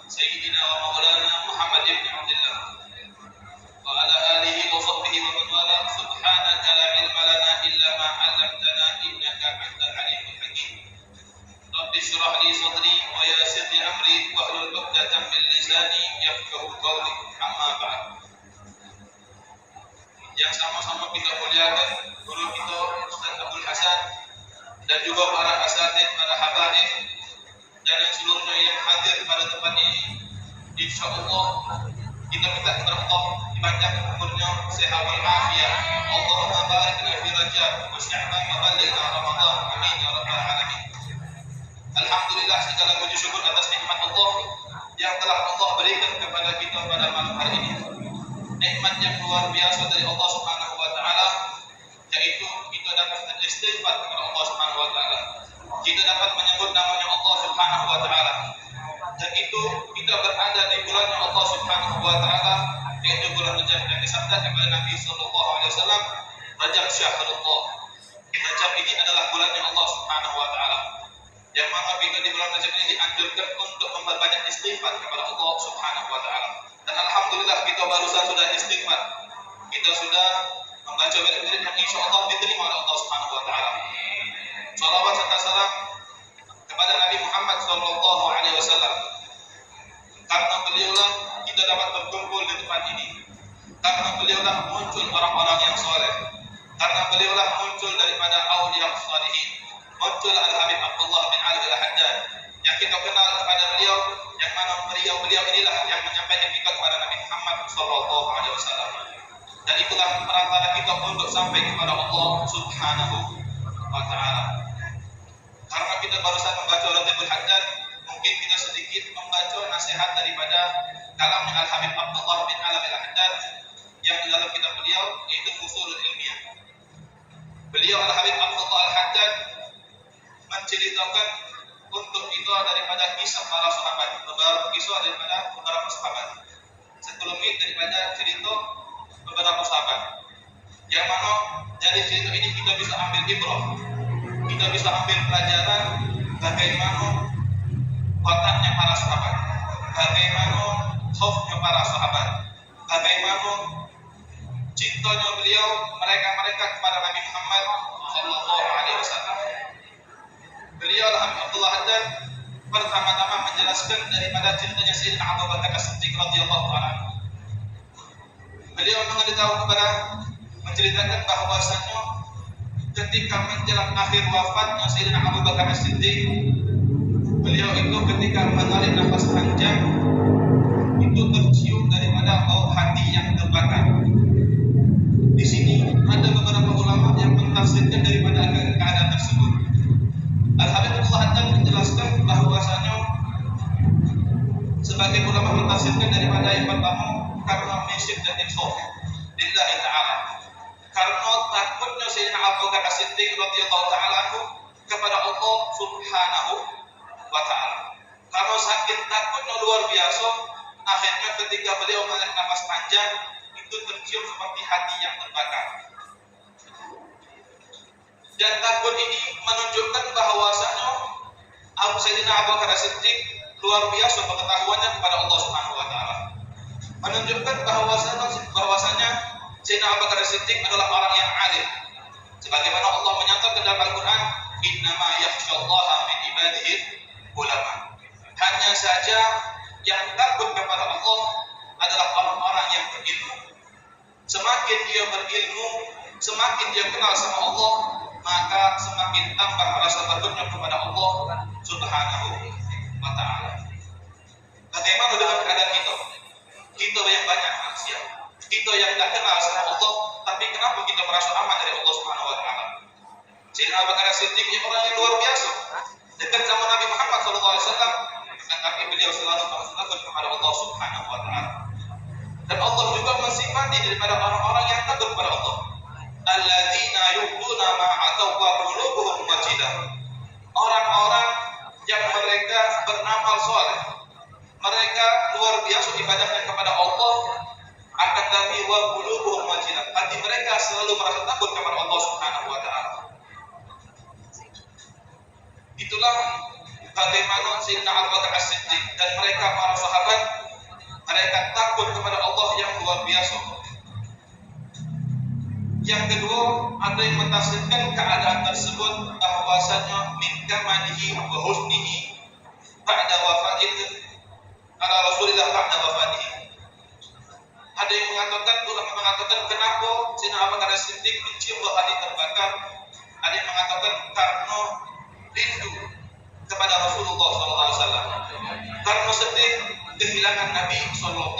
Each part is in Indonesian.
سيدنا ومولانا محمد بن عبد الله وعلى آله وصحبه ومن والاه. سبحانك لا علم لنا إلا ما علمتنا إنك أنت العليم الحكيم. رب اشرح لي صدري ويسر لي أمري واحلل عقدة من لساني يفقهوا قولي. أما بعد. Yang sama-sama kita muliakan guru kita Ustaz Abdul Hasan dan juga para asatidz, para habaib dan yang seluruhnya yang hadir pada tempat ini. Insyaallah kita minta kepada Allah dipanjangkan umurnya, sehat walafiat. Allahumma barik lana fi Rajab wa sya'ban wa ballighna Ramadan. Amin ya rabbal alamin. Alhamdulillah, segala puji syukur atas nikmat Allah yang telah Allah berikan kepada kita pada malam hari ini. Nikmat yang luar biasa dari Allah Subhanahu wa taala, yaitu kita dapat beristighfar kepada Allah Subhanahu wa taala. Kita dapat menyebut namanya Allah Subhanahu wa taala. Dan itu kita berada di bulannya Allah Subhanahu wa taala, yaitu bulan Rajab, yang disabdakan oleh Nabi sallallahu alaihi wasallam, Rajab syahrullah. Rajab ini adalah bulannya Allah Subhanahu wa taala. Yang mana kita di bulan Rajab ini dianjurkan untuk memperbanyak istighfar kepada Allah Subhanahu wa taala. Dan alhamdulillah kita barusan sudah istighfar. Kita sudah membaca wirid-wirid yang insyaallah diterima oleh Allah Subhanahu wa taala. Salawat serta salam kepada Nabi Muhammad sallallahu alaihi wasallam. Karena beliaulah kita dapat berkumpul di tempat ini. Karena beliaulah muncul orang-orang yang soleh. Karena beliaulah muncul daripada auliya salihin. Muncul Al-Habib Abdullah bin Ali Al-Haddad yang kita kenal kepada beliau, yang mana beliau inilah yang menyampaikan kita kepada Nabi Muhammad sallallahu alaihi wasallam. Dan itulah perantara kita untuk sampai kepada Allah Subhanahu wa taala. Karena kita barusan membaca Ratibul Haddad, mungkin kita sedikit membaca nasihat daripada kalamnya Al-Habib Abdullah bin Ali Al-Haddad yang di dalam kitab beliau, yaitu Fusulul Ilmiah. Beliau Al-Habib Abdullah Al-Haddad menceritakan untuk kita daripada kisah para sahabat, beberapa kisah daripada beberapa sahabat. Sekelumit daripada cerita beberapa sahabat, yang mana dari cerita ini kita bisa ambil ibrah, kita bisa ambil pelajaran bagaimana wataknya para sahabat, bagaimana khaufnya para sahabat, bagaimana cintanya beliau mereka kepada Nabi Muhammad sallallahu alaihi wasallam. Beliau Abdullah Haddad pertama-tama menjelaskan daripada ceritanya Sayyidina Abu Bakar As-Siddiq radhiyallahu ta'ala. Beliau menceritakan bahwasanya ketika menjelang akhir wafatnya Sayyidina Abu Bakar As-Siddiq, beliau itu ketika menarik nafas panjang itu tercium daripada bau hati yang terbakar. Di sini ada beberapa ulama yang mentafsirkan daripada keadaan tersebut. Al-Habib Abdullah Haddad menjelaskan bahwasanya sebagai ulama mentafsirkan daripada yang pertama karena min dan khauf lillahi ta'ala, karena takutnya Sayyidina Abu Bakar As-Siddiq radhiyallahu ta'ala kepada Allah Subhanahu wa ta'ala. Karena saking takutnya luar biasa, akhirnya ketika beliau menarik nafas panjang itu tercium seperti hati yang terbakar. Dan takut ini menunjukkan bahwasanya Sayyidina Abu Bakar As-Siddiq luar biasa pengetahuannya kepada Allah Subhanahu wa taala. Menunjukkan bahwasanya Sayyidina Abu Bakar As-Siddiq adalah orang yang alim. Sebagaimana Allah menyatakan dalam Al-Qur'an, "Innama yakhsyallaha min ibadihi ulama." Hanya saja yang takut kepada Allah adalah orang-orang yang berilmu. Semakin dia berilmu, semakin dia kenal sama Allah, maka semakin tambah rasa takutnya kepada Allah Subhanahu wa ta'ala. Bagaimana dengan keadaan kita? Kita yang banyak maksiat, kita yang tidak kenal sama Allah, tapi kenapa kita merasa aman dari Allah Subhanahu wa ta'ala? Sayyidina Abu Bakar As-Siddiq orang yang luar biasa, dekat sama Nabi Muhammad SAW, tetapi beliau selalu merasa takut kepada Allah Subhanahu wa ta'ala. Dan Allah juga mensifati daripada orang-orang yang takut kepada Allah, alladzina yu'tuna ma atau wa qulubuhum wajilah. Orang-orang yang mereka beramal soleh, mereka luar biasa ibadahnya kepada Allah, akan tapi wa qulubuhum wajilah, hati mereka selalu merasa takut kepada Allah Subhanahu wa ta'ala. Itulah bagaimana Sayyidina Abu Bakar As-Siddiq dan mereka para sahabat, mereka takut kepada Allah yang luar biasa. Yang kedua, ada yang mentafsirkan keadaan tersebut bahwasanya min kamalihi wa husnihi ba'da wafatil ala Rasulillah ba'da wafatihi. Ada yang mengatakan, ulama mengatakan kenapa Sayyidina Abu Bakar As-Siddiq mencium bau hati terbakar. Ada yang mengatakan karena rindu kepada Rasulullah SAW, karena sedih kehilangan Nabi SAW.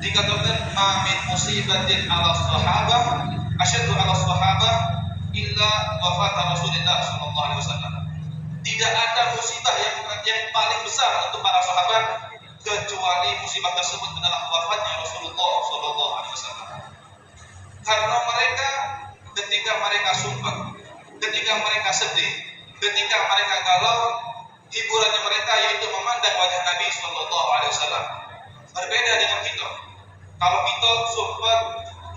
Dikatakan ma min musibatin ala sahabah asyaddu ala sahabah illa wafat Rasulullah SAW. Tidak ada musibah yang paling besar untuk para sahabat kecuali musibah tersebut adalah wafatnya Rasulullah SAW. Karena mereka ketika mereka sumpah, ketika mereka sedih, ketika mereka galau, hiburannya mereka yaitu memandang wajah Nabi SAW. Berbeda dengan kita. Kalau kita sumpah,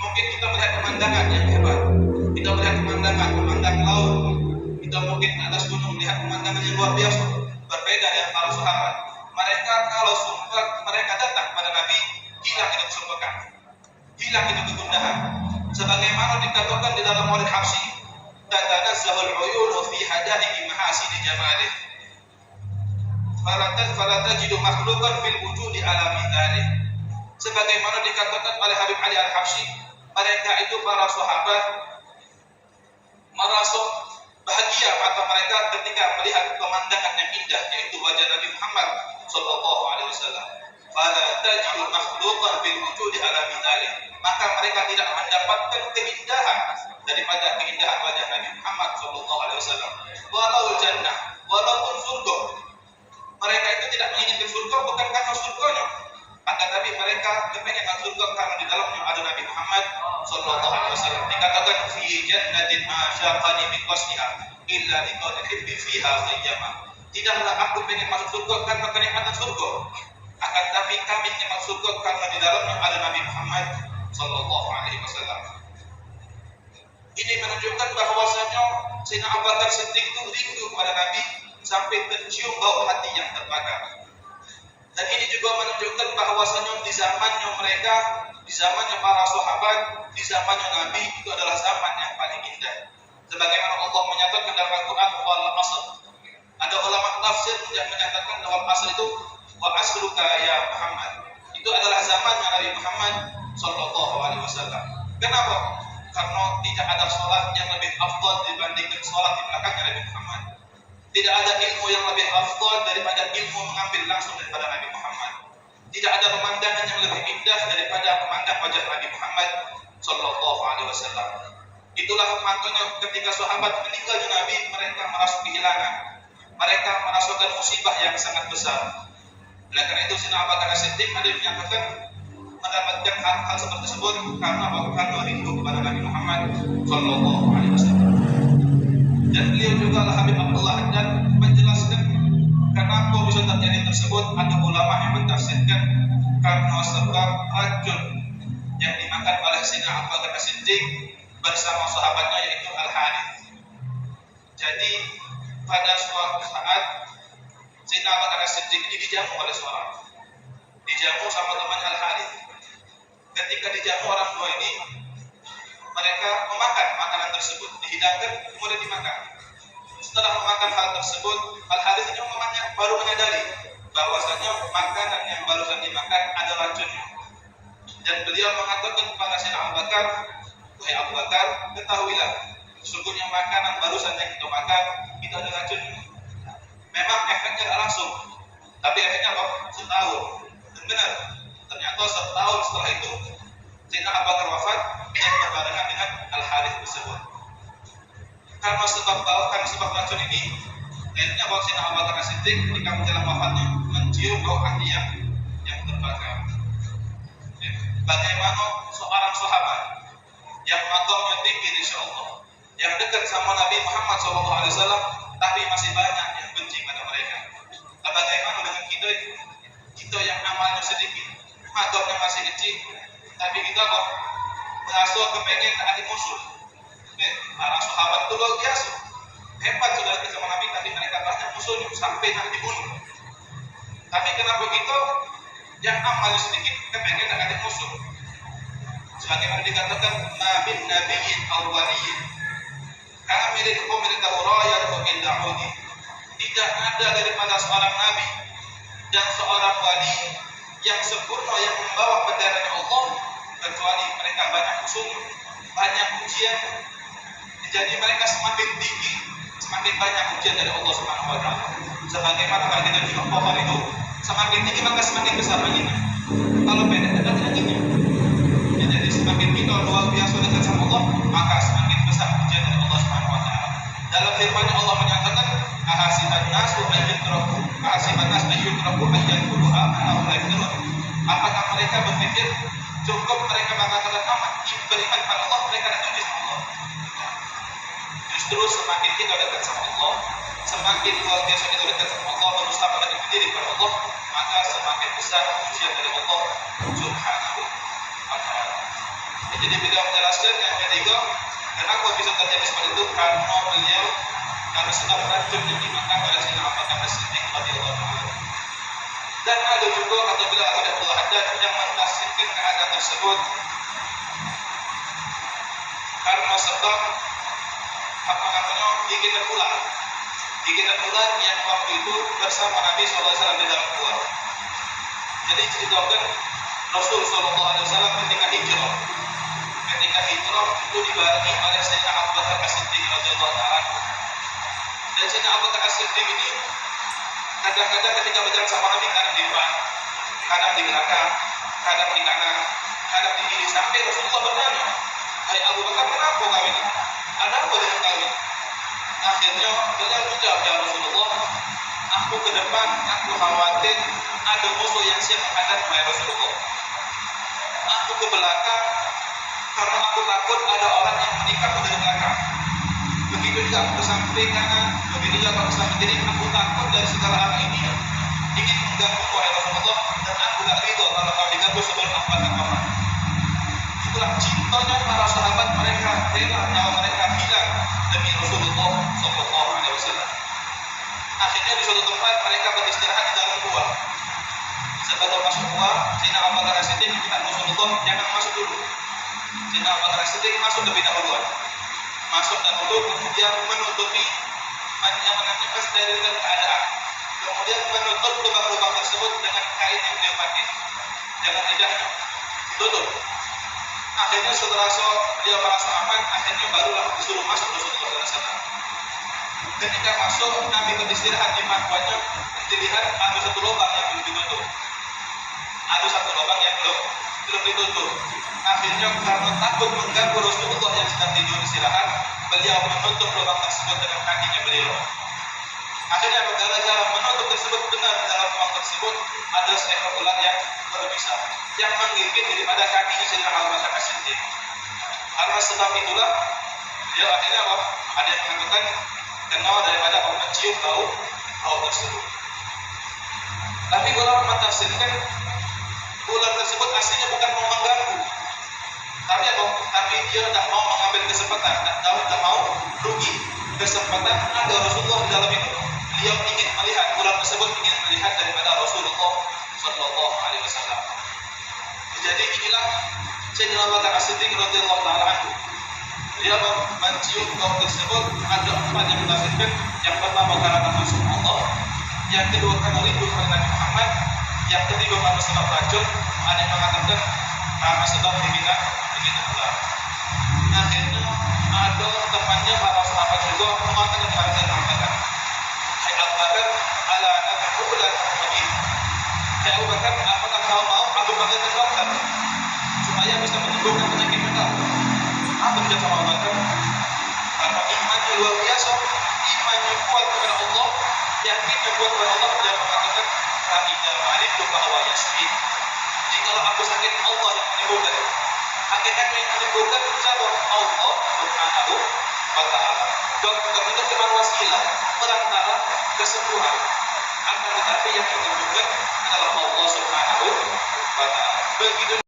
mungkin kita melihat pemandangan yang hebat. Kita melihat pemandangan, memandang laut. Kita mungkin atas gunung melihat pemandangan yang luar biasa. Berbeda dengan para sahabat. Mereka kalau sumpah, mereka datang pada Nabi, hilang itu kesumpahan, hilang itu kegundahan. Sebagaimana dikatakan di dalam Maulid Habsyi, tatanazzahul uyunu fi hadaiki mahasin jamalih. Fala tajidu makhluqan fil wujudi ala mithalihi. Sebagaimana dikatakan oleh Habib Ali Al-Habsyi, mereka itu para sahabat merasa bahagia mata mereka ketika melihat pemandangan yang indah, yaitu wajah Nabi Muhammad sallallahu alaihi wasallam. Fala tajidu makhluqan fil wujudi ala mithalihi. Maka mereka tidak mendapatkan keindahan daripada keindahan wajah Nabi Muhammad sallallahu alaihi wasallam. Walau jannah, walaupun surga. Mereka itu tidak menginginkan surga bukan karena surganya, akan tapi mereka kepengen surga karena di dalamnya ada Nabi Muhammad sallallahu alaihi wasallam. Dikatakan fi jannatin ma syaqani min wasliha illa liqad hibbi fiha khayyama. Tidaklah aku pengen masuk surga karena kenikmatan surga, akan tapi kami ingin masuk surga karena di dalamnya ada Nabi Muhammad sallallahu alaihi wasallam. Ini menunjukkan bahwasanya Sayyidina Abu Bakar Siddiq itu rindu kepada Nabi sampai tercium bau hati yang terbakar. Dan ini juga menunjukkan bahwasanya di zamannya mereka, di zamannya para sahabat, di zamannya Nabi itu adalah zaman yang paling indah. Sebagaimana Allah menyatakan dalam Al-Quran, wal asr. Ada ulama tafsir yang menyatakan wal asr itu wa asruka ya Muhammad. Itu adalah zamannya Nabi Muhammad sallallahu alaihi wasallam. Kenapa? Karena tidak ada sholat yang lebih afdal dibandingkan sholat di belakangnya Nabi Muhammad. Tidak ada ilmu yang lebih afdal daripada ilmu mengambil langsung daripada Nabi Muhammad. Tidak ada pemandangan yang lebih indah daripada memandang wajah Nabi Muhammad sallallahu alaihi wasallam. Itulah makanya ketika sahabat meninggalnya Nabi, mereka merasa kehilangan. Mereka merasakan musibah yang sangat besar. Oleh karena itu Sayyidina Abu Bakar As-Siddiq ada yang menyatakan mendapatkan hal seperti tersebut karena rindu kepada Nabi Muhammad sallallahu alaihi wasallam. Dan beliau juga Habib Abdullah dan menjelaskan kenapa bisa terjadi tersebut. Ada ulama yang mentafsirkan karena sebab racun yang dimakan oleh Sayyidina Abu Bakar As-Siddiq bersama sahabatnya yaitu Al-Harith. Jadi pada suatu saat Sayyidina Abu Bakar As-Siddiq ini dijamu oleh seorang, dijamu sama temannya Al-Harith. Ketika dijamu orang dua ini, mereka memakan makanan tersebut, dihidangkan kemudian dimakan. Setelah memakan hal tersebut, Al-Harith ini baru menyadari bahwasanya makanan yang barusan dimakan ada racunnya. Dan beliau mengatakan kepada Sayyidina Abu Bakar, wahai Abu Bakar, ketahuilah, sesungguhnya makanan barusan yang kita makan itu ada racunnya. Memang efeknya tidak langsung, tapi efeknya apa? Setahun. Dan benar, ternyata setahun setelah itu Sayyidina Abu Bakar wafat yang berbarengan dengan Al-Harith tersebut. Karena sebab racun ini, akhirnya bahwa Sayyidina Abu Bakar As-Siddiq ketika menjelang wafatnya mencium bau hati yang terbakar. Bagaimana seorang sahabat yang makamnya tinggi insya Allah, yang dekat sama Nabi Muhammad SAW, tapi masih banyak yang benci pada mereka. Bagaimana dengan kita yang amalnya sedikit, makamnya masih kecil, tapi kita kok merasa kepengen ada musuh. Para sahabat itu luar biasa. hebat saudara sama Nabi, tapi mereka banyak musuhnya sampai nanti dibunuh. Tapi kenapa begitu? Yang amal sedikit kepengen ada musuh. Sebagaimana dikatakan min nabiyyin aw waliyyin kamilul umri tawraya wa illa. Tidak ada daripada seorang nabi dan seorang wali yang sempurna yang membawa bendera Allah kecuali mereka banyak musuhnya, banyak ujian. Jadi mereka semakin tinggi, semakin banyak ujian dari Allah Subhanahu wa taala. Sebagaimana kalau kita juga pohon itu semakin tinggi maka semakin besar anginnya. Kalau pendek dekat anginnya. Jadi semakin kita luar biasa dekat sama Allah, maka semakin besar ujian dari Allah Subhanahu wa taala. Dalam firman Allah menyatakan ahasiban nasu ayyutraku ayyadkhuluha aw la yadkhulun. Apakah mereka berpikir cukup mereka mengatakan aman beriman pada Allah, mereka akan uji sama Allah? Justru semakin kita dekat sama Allah, semakin luar biasa kita dekat sama Allah, berusaha mendekatkan diri kepada Allah, maka semakin besar ujian dari Allah Subhanahu wa taala. Jadi beliau menjelaskan yang ketiga, kenapa bisa terjadi seperti itu? Karena sudah racun yang dimakan oleh Sayyidina Abu Bakar As-Siddiq radhiyallahu anhu. Dan ada juga apabila ada pelahdan yang menafsirkan keadaan tersebut karena sebab gigitan ular yang waktu itu bersama Nabi SAW di dalam gua. Jadi ceritakan Rasul SAW ketika hijrah itu dibarengi oleh Sayyidina Abu Bakar As-Siddiq radhiyallahu anhu. Dan Sayyidina Abu Bakar As-Siddiq ini kadang-kadang ketika berjalan sama Nabi kadang di depan, kadang di belakang, kadang di kanan, kadang di kiri, sampai Rasulullah bertanya, "Hai Abu Bakar, kenapa kau ini? Ada apa dengan kau ini?" Akhirnya beliau menjawab, "Ya Rasulullah, aku ke depan, aku khawatir ada musuh yang siap menghadapi ya Rasulullah. Aku ke belakang karena aku takut ada orang yang menikahku dari belakang. Begitu juga aku ke samping kanan, begitu juga aku ke samping kiri. Aku takut dari segala arah ini ingin mengganggu wahai Rasulullah, dan aku gak ridho kalau kau diganggu sebelum aku akan wafat." Itulah cintanya para sahabat, mereka rela nyawa mereka hilang demi Rasulullah Sallallahu Alaihi Wasallam. Akhirnya di suatu tempat mereka beristirahat di dalam gua. Sebelum masuk gua, Sayyidina Abu Bakar As-Siddiq minta Rasulullah jangan masuk dulu. Sayyidina Abu Bakar As-Siddiq masuk lebih dahulu. Masuk dahulu, kemudian menutupi yang mensterilkan keadaan. Kemudian menutup lubang-lubang tersebut dengan kain yang dia pakai. Jangan lidahnya tutup. Akhirnya setelah dia merasa aman, akhirnya barulah disuruh masuk Rasulullah SAW. Ketika masuk, Nabi beristirahat di pangkuannya, dilihat ada satu lubang yang belum ditutup. Ada satu lubang yang belum ditutup. Akhirnya karena takut mengganggu Rasulullah yang sedang tidur istirahat, beliau menutup lubang tersebut dengan kakinya beliau. Akhirnya gara-gara menutup tersebut, benar di dalam lubang tersebut ada seekor ular yang berbisa yang menggigit daripada kakinya Sayyidina Abu Bakar As-Siddiq. Karena sebab itulah dia akhirnya ada yang mengatakan kenal daripada orang mencium bau tersebut. Tapi ulama mentafsirkan ular tersebut aslinya bukan mau mengganggu, tapi dia tidak mau mengambil kesempatan, tidak mau rugi kesempatan ada Rasulullah di dalam itu. Beliau ingin melihat ular tersebut, ingin melihat daripada Rasulullah Sallallahu Alaihi Wasallam. Jadi inilah Sayyidina Abu Bakar As-Siddiq radhiyallahu taala anhu. Dia mencium bau tersebut, ada 4 yang ditafsirkan. Yang pertama karena masuk Allah, yang kedua karena rindu kepada Nabi Muhammad, yang ketiga karena sebab racun, ada yang mengatakan karena sebab digigitan ular. Akhirnya ada temannya para sahabat juga mengatakan kepada Sayyidina Abu Bakar, "Hai Abu Bakar, ala nad'ulan mu'min." Hai Abu Bakar, apakah kau mau aku panggil ke dokter supaya bisa menyembuhkan penyakit kau? Apa dia sama Abu Bakar? Karena imannya luar biasa, imannya kuat kepada Allah, yakinnya kuat kepada Allah. Dia mengatakan, "Idza ma'ritu fa huwa yashfi." Jikalau aku sakit, Allah yang menyembuhkan. Hakikatnya yang menyembuhkan siapa? Allah Subhanahu wa taala. Dokter itu cuma wasilah, perantara kesembuhan. Akan tetapi yang menyembuhkan adalah Allah Subhanahu wa taala. Begitu